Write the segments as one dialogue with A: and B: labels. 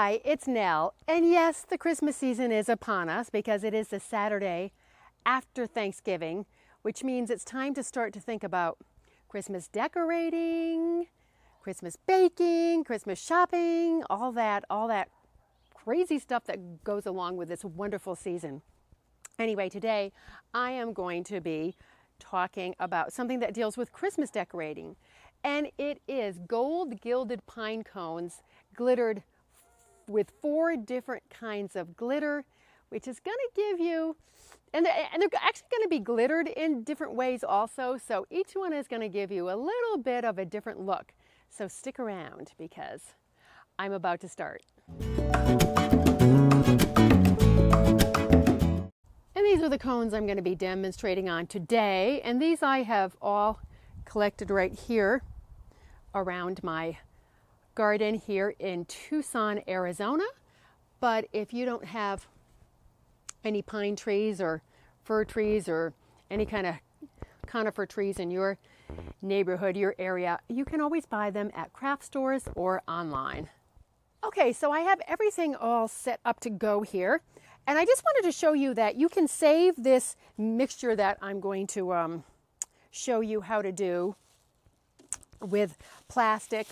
A: Hi, it's Nell. And yes, the Christmas season is upon us because it is the Saturday after Thanksgiving, which means it's time to start to think about Christmas decorating, Christmas baking, Christmas shopping, all that crazy stuff that goes along with this wonderful season. Anyway, today I am going to be talking about something that deals with Christmas decorating, and it is gold gilded pine cones glittered with 4 different kinds of glitter, which is going to give you, and they're actually going to be glittered in different ways also, so each one is going to give you a little bit of a different look. So stick around because I'm about to start. And these are the cones I'm going to be demonstrating on today, and these I have all collected right here around my garden here in Tucson, Arizona. But if you don't have any pine trees or fir trees or any kind of conifer trees in your neighborhood, your area, you can always buy them at craft stores or online. Okay, so I have everything all set up to go here, and I just wanted to show you that you can save this mixture that I'm going to show you how to do with plastic.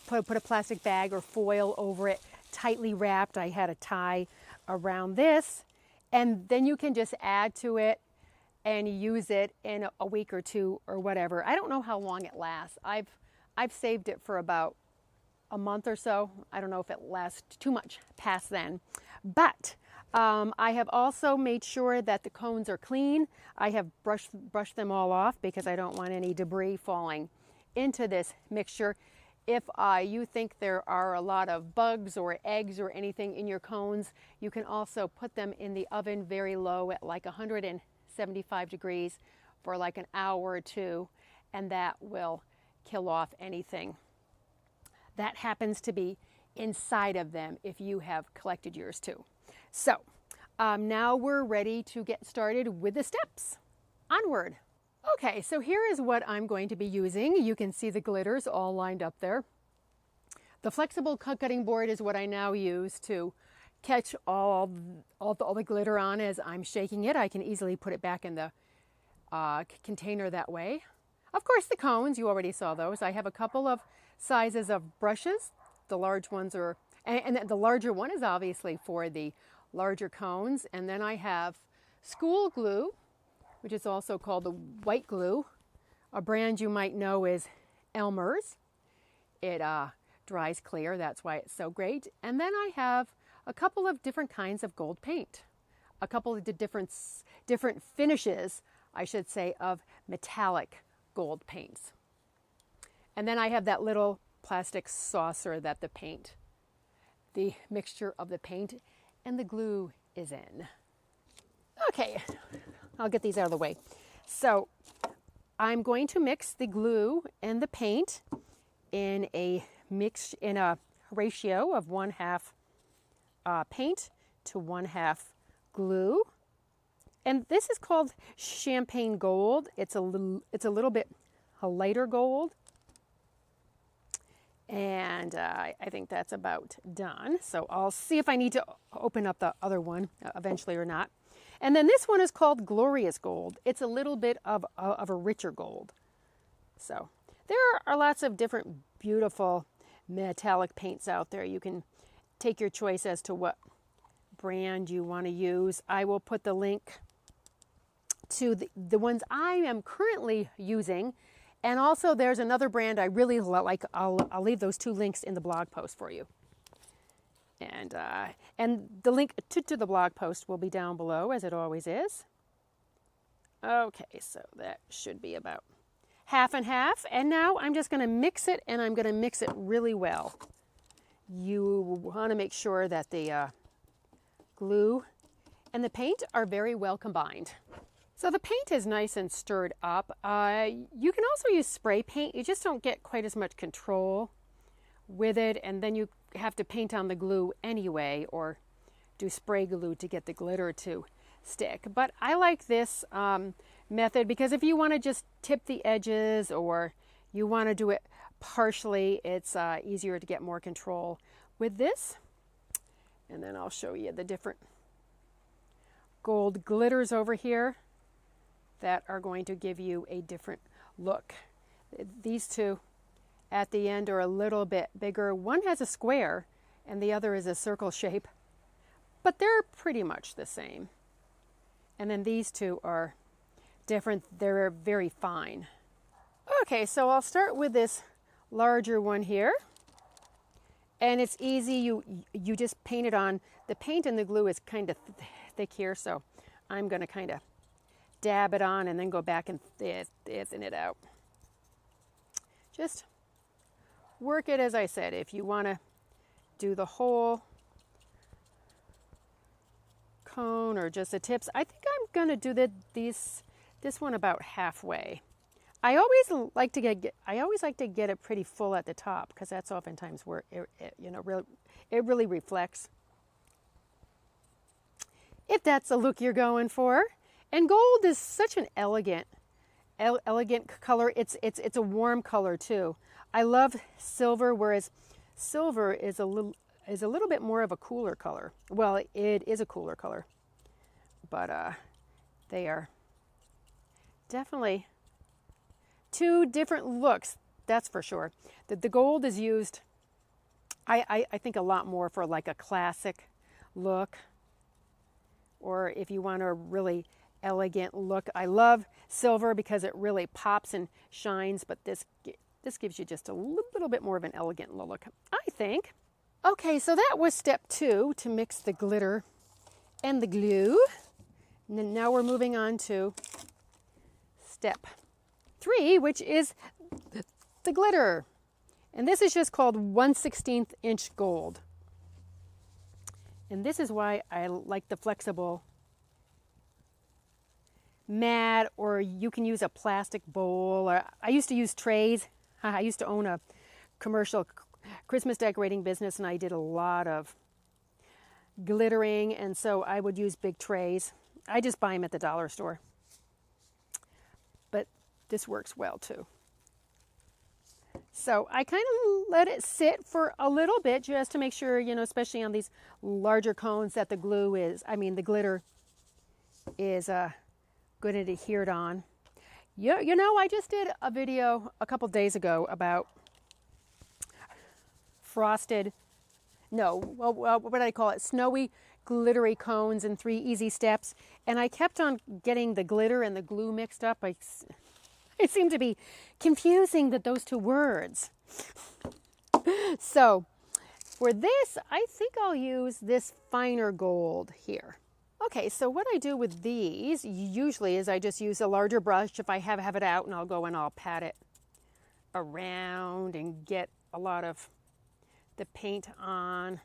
A: Put a plastic bag or foil over it, tightly wrapped. I had a tie around this, and then you can just add to it and use it in a week or two or whatever. I don't know how long it lasts. I've saved it for about a month or so. I don't know if it lasts too much past then, but I have also made sure that the cones are clean. I have brushed them all off because I don't want any debris falling into this mixture. If you think there are a lot of bugs or eggs or anything in your cones, you can also put them in the oven very low at like 175 degrees for like an hour or two, and that will kill off anything that happens to be inside of them if you have collected yours too. So now we're ready to get started with the steps. Onward. Okay, so here is what I'm going to be using. You can see the glitters all lined up there. The flexible cutting board is what I now use to catch all the glitter on as I'm shaking it. I can easily put it back in the container that way. Of course, the cones, you already saw those. I have a couple of sizes of brushes. The large ones are, and the larger one is obviously for the larger cones. And then I have school glue, which is also called the white glue. A brand you might know is Elmer's. It dries clear, that's why it's so great. And then I have a couple of different kinds of gold paint. A couple of different finishes, I should say, of metallic gold paints. And then I have that little plastic saucer that the mixture of the paint and the glue is in. Okay, I'll get these out of the way. So I'm going to mix the glue and the paint in a ratio of 1/2 paint to 1/2 glue. And this is called champagne gold. It's a little bit a lighter gold. And I think that's about done. So I'll see if I need to open up the other one eventually or not. And then this one is called Glorious Gold. It's a little bit of a richer gold. So there are lots of different beautiful metallic paints out there. You can take your choice as to what brand you want to use. I will put the link to the ones I am currently using. And also there's another brand I really like. I'll leave those 2 links in the blog post for you. And the link to the blog post will be down below, as it always is. Okay, so that should be about 1/2 and 1/2. And now I'm just going to mix it, and I'm going to mix it really well. You want to make sure that the glue and the paint are very well combined. So the paint is nice and stirred up. You can also use spray paint. You just don't get quite as much control with it, and then you have to paint on the glue anyway, or do spray glue to get the glitter to stick. But I like this method because if you want to just tip the edges or you want to do it partially, it's easier to get more control with this. And then I'll show you the different gold glitters over here that are going to give you a different look. These two at the end are a little bit bigger. One has a square and the other is a circle shape, but they're pretty much the same. And then these two are different. They're very fine. Okay, so I'll start with this larger one here. And it's easy. You just paint it on. The paint and the glue is kind of thick here, so I'm going to kind of dab it on and then go back and thin it out. Just work it, as I said. If you want to do the whole cone or just the tips, I think I'm going to do this one about halfway. I always like to get it pretty full at the top, because that's oftentimes where it really reflects. If that's the look you're going for. And gold is such an elegant color. It's a warm color too. I love silver, whereas silver is a little bit more of a cooler color. Well, it is a cooler color, but they are definitely two different looks, that's for sure. The gold is used, I think, a lot more for like a classic look, or if you want a really elegant look. I love silver because it really pops and shines, but this gives you just a little bit more of an elegant look, I think. Okay, so that was step 2, to mix the glitter and the glue. And then now we're moving on to step 3, which is the glitter. And this is just called 1/16 inch gold. And this is why I like the flexible mat, or you can use a plastic bowl. Or I used to use trays. I used to own a commercial Christmas decorating business, and I did a lot of glittering, and so I would use big trays. I just buy them at the dollar store. But this works well too. So I kind of let it sit for a little bit just to make sure, especially on these larger cones, that the glitter is good and adhered on. I just did a video a couple days ago about what did I call it? Snowy, glittery cones in 3 easy steps. And I kept on getting the glitter and the glue mixed up. I seem to be confusing those two words. So for this, I think I'll use this finer gold here. Okay, so what I do with these usually is I just use a larger brush if I have it out, and I'll go and I'll pat it around and get a lot of the paint on.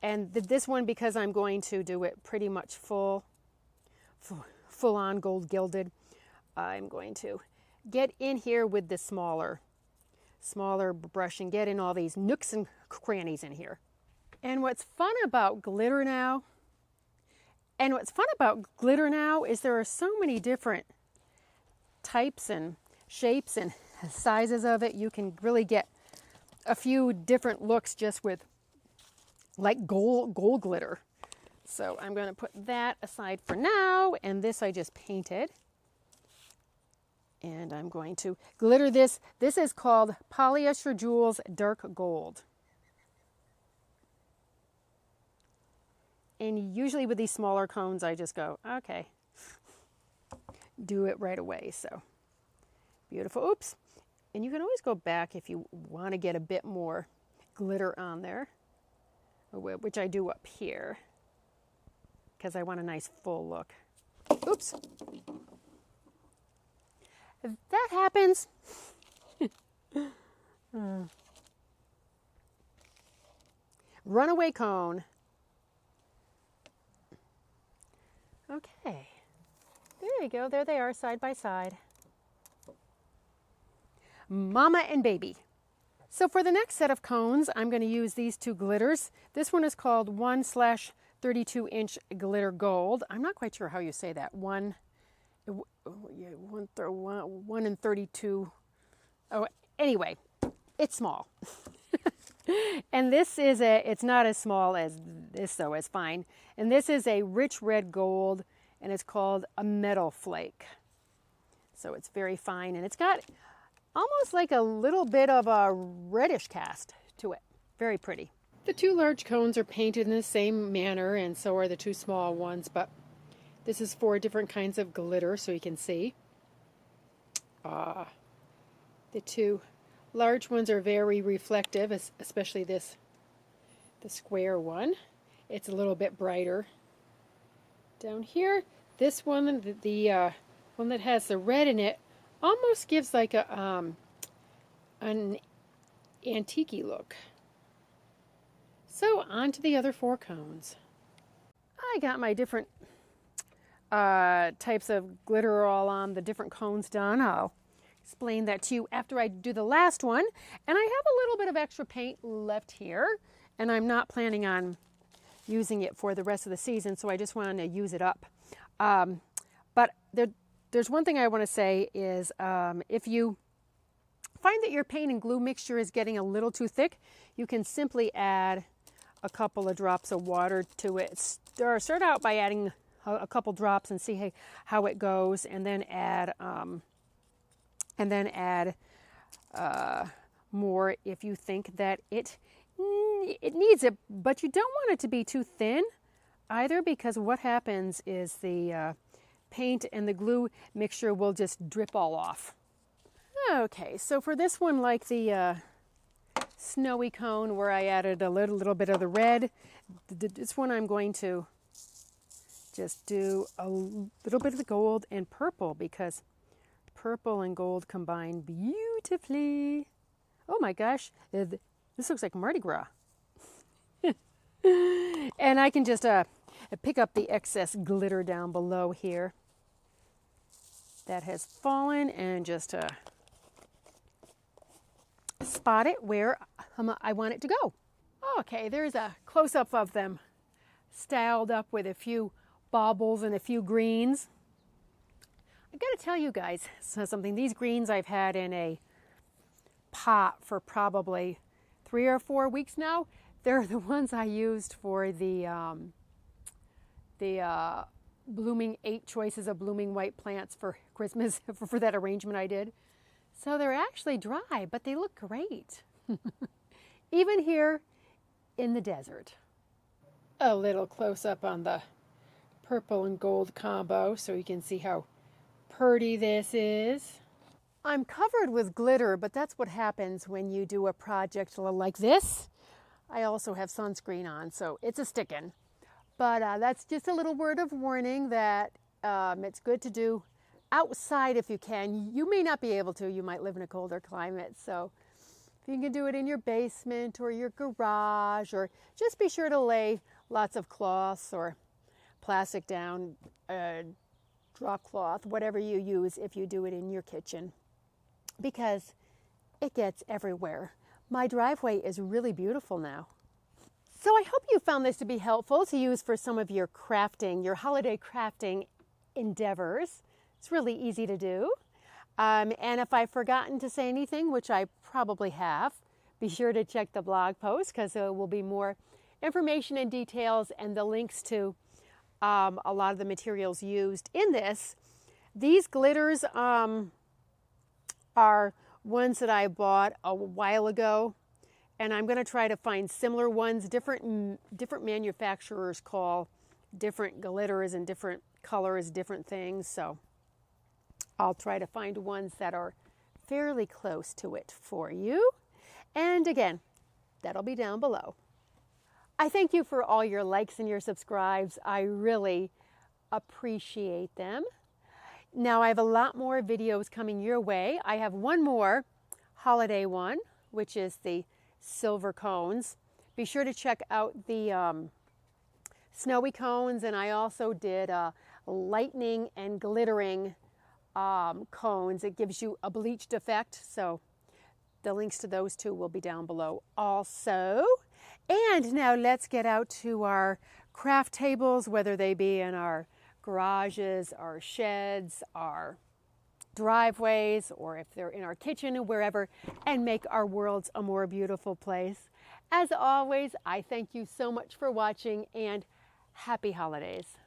A: And this one, because I'm going to do it pretty much full on gold gilded, I'm going to get in here with the smaller brush and get in all these nooks and crannies in here. And what's fun about glitter now is there are so many different types and shapes and sizes of it. You can really get a few different looks just with like gold glitter. So I'm going to put that aside for now, and this I just painted. And I'm going to glitter this. This is called Polyester Jewels Dark Gold. And usually with these smaller cones, I just go, okay, do it right away. So beautiful. Oops. And you can always go back if you want to get a bit more glitter on there, which I do up here because I want a nice full look. Oops. That happens. Runaway cone. Okay. There you go. There they are, side by side. Mama and baby. So for the next set of cones, I'm going to use these two glitters. This one is called 1/32 inch glitter gold. I'm not quite sure how you say that. 1 and 32. Oh, anyway, it's small. And this is it's not as small as this though is fine. And this is a rich red gold, and it's called a metal flake. So it's very fine, and it's got almost like a little bit of a reddish cast to it. Very pretty. The two large cones are painted in the same manner, and so are the two small ones, but this is 4 different kinds of glitter, so you can see. The 2 large ones are very reflective, especially the square one. It's a little bit brighter. Down here, this one, the one that has the red in it, almost gives like an antique-y look. So on to the other 4 cones. I got my different types of glitter all on the different cones done. I'll explain that to you after I do the last one. And I have a little bit of extra paint left here, and I'm not planning on using it for the rest of the season, so I just wanted to use it up. But there's one thing I want to say is if you find that your paint and glue mixture is getting a little too thick, you can simply add a couple of drops of water to it. Start out by adding a couple drops and see how it goes, and then add more if you think that it needs it, but you don't want it to be too thin either, because what happens is the paint and the glue mixture will just drip all off. Okay, so for this one, like the snowy cone where I added a little bit of the red, this one I'm going to just do a little bit of the gold and purple, because purple and gold combine beautifully. Oh my gosh, this looks like Mardi Gras. And I can just pick up the excess glitter down below here that has fallen, and just spot it where I want it to go. Okay, there's a close-up of them styled up with a few baubles and a few greens. I gotta tell you guys something. These greens I've had in a pot for probably 3 or 4 weeks now. They're the ones I used for the blooming 8 choices of blooming white plants for Christmas for that arrangement I did. So they're actually dry, but they look great. Even here in the desert. A little close up on the purple and gold combo so you can see how pretty this is. I'm covered with glitter, but that's what happens when you do a project like this. I also have sunscreen on, so it's a stickin'. But that's just a little word of warning that it's good to do outside if you can. You may not be able to. You might live in a colder climate. So if you can do it in your basement or your garage, or just be sure to lay lots of cloths or plastic down, drop cloth, whatever you use if you do it in your kitchen, because it gets everywhere. My driveway is really beautiful now. So I hope you found this to be helpful to use for some of your crafting, your holiday crafting endeavors. It's really easy to do. And if I've forgotten to say anything, which I probably have, be sure to check the blog post, because there will be more information and details and the links to a lot of the materials used in this. These glitters are ones that I bought a while ago, and I'm going to try to find similar ones. Different manufacturers call different glitters and different colors different things, so I'll try to find ones that are fairly close to it for you. And again, that'll be down below. I thank you for all your likes and your subscribes. I really appreciate them. Now I have a lot more videos coming your way. I have one more holiday one, which is the silver cones. Be sure to check out the snowy cones, and I also did lightning and glittering cones. It gives you a bleached effect, so the links to those two will be down below also. And now let's get out to our craft tables, whether they be in our garages, our sheds, our driveways, or if they're in our kitchen or wherever, and make our worlds a more beautiful place. As always, I thank you so much for watching and happy holidays.